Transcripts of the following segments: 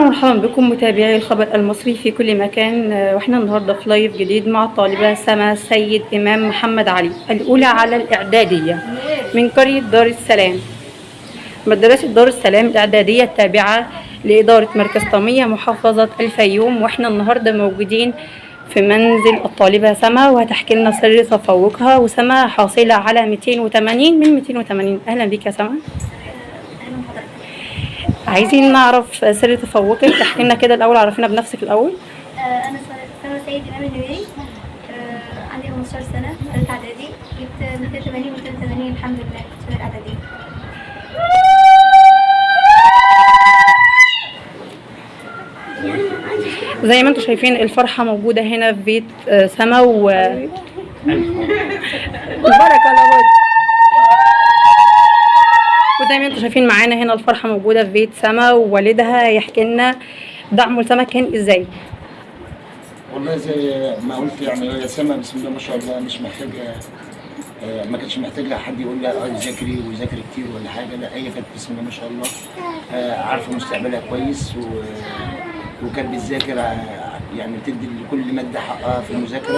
ومرحبا بكم متابعي الخبر المصري في كل مكان. واحنا النهارده في لايف جديد مع الطالبة سما سيد إمام محمد علي الأولى على الإعدادية من قرية دار السلام. مدرسة دار السلام الإعدادية التابعة لإدارة مركز طامية محافظة الفيوم، واحنا النهارده موجودين في منزل الطالبة سما وهتحكي لنا سر تفوقها. وسما حاصلة على 280 من 280. أهلا بك يا سما. عايزين نعرف سر تفوقك، تحكي لنا كده الاول، عرفينا بنفسك الاول. انا سما سيد امام النويري. عندي 15 سنه، ثالثه اعدادي، جبت 280 280 الحمد لله في السنه الاعداديه. زي ما انتم شايفين الفرحه موجوده هنا في بيت سما بارك الله. وزي ما انتم شايفين معانا هنا الفرحه موجوده في بيت سما ووالدها يحكي لنا دعمه لسما كان ازاي. والله زي ما قلت يعني هي سما بسم الله ما شاء الله مش محتاجه، ما كانتش محتاجه حد يقول لها ذاكري وذاكري كتير ولا حاجه. لا، هي كانت بسم الله ما شاء الله عارفه مستقبلها كويس وكانت بتذاكر، يعني بتدي لكل ماده حقها في المذاكره،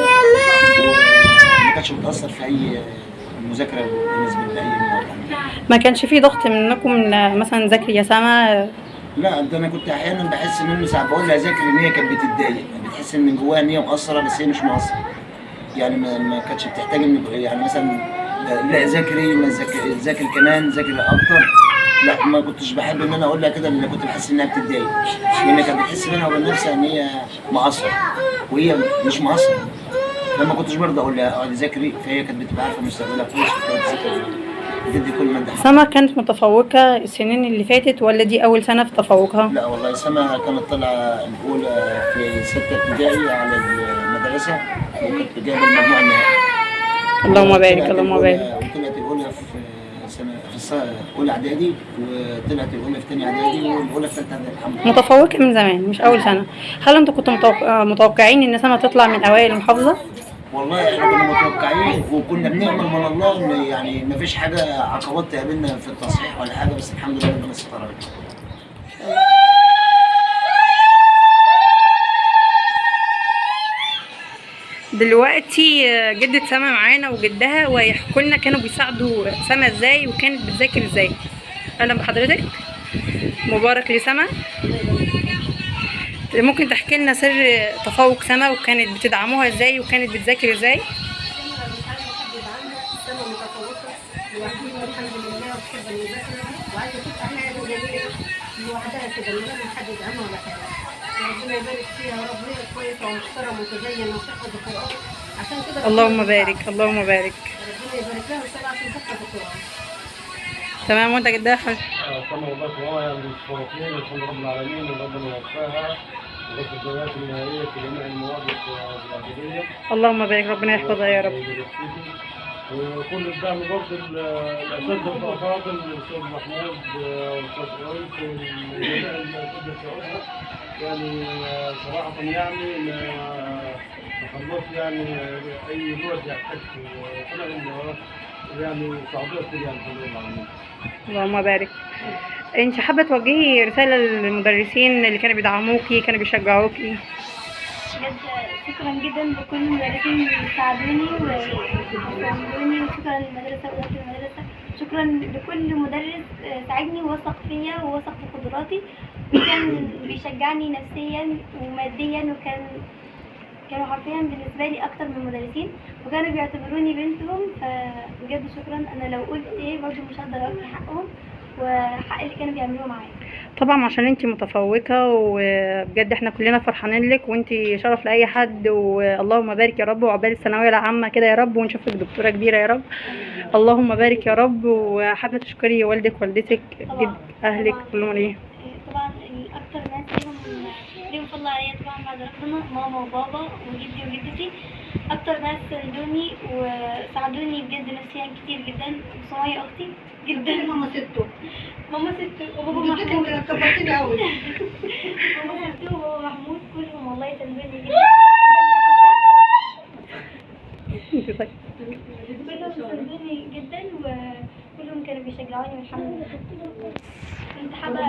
وما كانتش بتاثر في اي مذاكره بالنسبه لاي مواد. ما كانش في ضغط منكم مثلا ذاكري يا سما؟ لا، ده انا كنت احيانا بحس ان امي ساعات بقول لها ذاكري ان هي كانت بتتضايق، بتحس ان من جواها ان هي مقصره بس هي مش مقصره. يعني ما كانتش بتحتاج ان يعني مثلا لا ذاكري، ما ذاكري كمان، ذاكري اكتر. لا، ما كنتش بحب ان انا اقول لها كده، لان كنت بحس انها بتتضايق، لان كانت بتحس بينها وبين نفسها ان هي مقصره وهي مش مقصره. لما كنتش برضه اقول لها اقعدي ذاكري، فهي كانت بتبقى عارفه مستقبلها كويس وكانت بتذاكر بتدي كل ماده. سما كانت متفوقة السنين اللي فاتت ولا دي أول سنة في تفوقها؟ لا والله، سما كانت طالعة الأولى في 6 ابتدائي على المدرسة، وكانت جايبة المجموع النهائي. اللهم بارك اللهم بارك. وطلعت الأولى في أولى إعدادي، وطلعت الأولى في ثانية إعدادي، والأولى في ثالثة إعدادي الحمد لله. متفوقة من زمان مش أول سنة. هل أنتوا كنتوا متوقعين إن سما تطلع من أوائل المحافظة؟ والله احنا كنا متوقعين وكنا بنأمل من الله ان يعني ما فيش حاجه عقبات تقابلنا في التصحيح ولا حاجه، بس الحمد لله ربنا سترها. دلوقتي جدة سما معانا وجدها ويحكوا لنا كانوا بيساعدوا سما ازاي وكانت بتذاكر ازاي. اهلا بحضرتك، مبارك لسما. ممكن تحكي لنا سر تفوق سما وكانت بتدعموها ازاي وكانت بتذاكر ازاي؟ سما متفوقة لوحدها الحمد لله، وبتحب المذاكرة وعايزة تبقى حاجة جميلة لوحدها كده من غير ما حد يدعمها ولا حاجة. ربنا يبارك فيها يا رب، هي كويسة ومحترمة ومتدينة وبتحفظ القرآن، عشان كده اللهم بارك اللهم بارك. ربنا يبارك لها ويسألها عشان تحفظ القرآن. تمام. وانت جدها سما وبارك الله، يعني متفوقين الحمد رب العالمين، وربنا يوفقها وفي الدرجات النهائية في جميع المواد الإعدادية. اللهم بارك، ربنا يحفظها يا رب. وكل الدعم برضه الأساتذة الأفاضل، الأستاذ محمود والأستاذ عيد وجميع الأساتذة الأخرى، يعني صراحة يعني ما خلوش يعني أي جهد يحتاج طلع يعني ساعدوها كتير يعني الحمد لله العالمين. اللهم بارك. انت حابة توجهي رسالة للمدرسين اللي كانوا بيدعموكي كانوا بيشجعوكي؟ بجد شكرا جدا لكل المدرسين اللي ساعدوني وساعدوني، وشكرا للمدرسه واداره المدرسه. شكرا لكل مدرس ساعدني ووثق فيا ووثق في قدراتي وكان بيشجعني نفسيا وماديا، كانوا حرفيا بالنسبه لي اكتر من المدرسين وكانوا بيعتبروني بنتهم. فبجد شكرا. انا لو قلت ايه برضه مش هقدر اوفي حقهم وحق اللي كانوا بيعملوه معايا. طبعا عشان انتي متفوقة وبجد احنا كلنا فرحانين لك، وانتي شرف لاي حد، واللهم بارك يا رب، وعقبال الثانوية العامة كده يا رب، ونشوفك دكتورة كبيرة يا رب. اللهم بارك يا رب. وحابة تشكري والدك والدتك جد اهلك كلهم ايه؟ طبعا الاكتر ناس ليهم فضل عليا طبعا بعد ربنا ماما وبابا وجدي وجدتي، اكتر ناس ساندوني وساعدوني بجد نفسيا كتير جدا. وسمية اختي جدا، ماما ستو وبابا محمود كبرتني قوي. ماما ستو وبابا محمود كلهم والله ساندوني جدا. كلهم ساندوني جدا وكلهم كانوا بيشجعوني والحمد لله. كنت حابة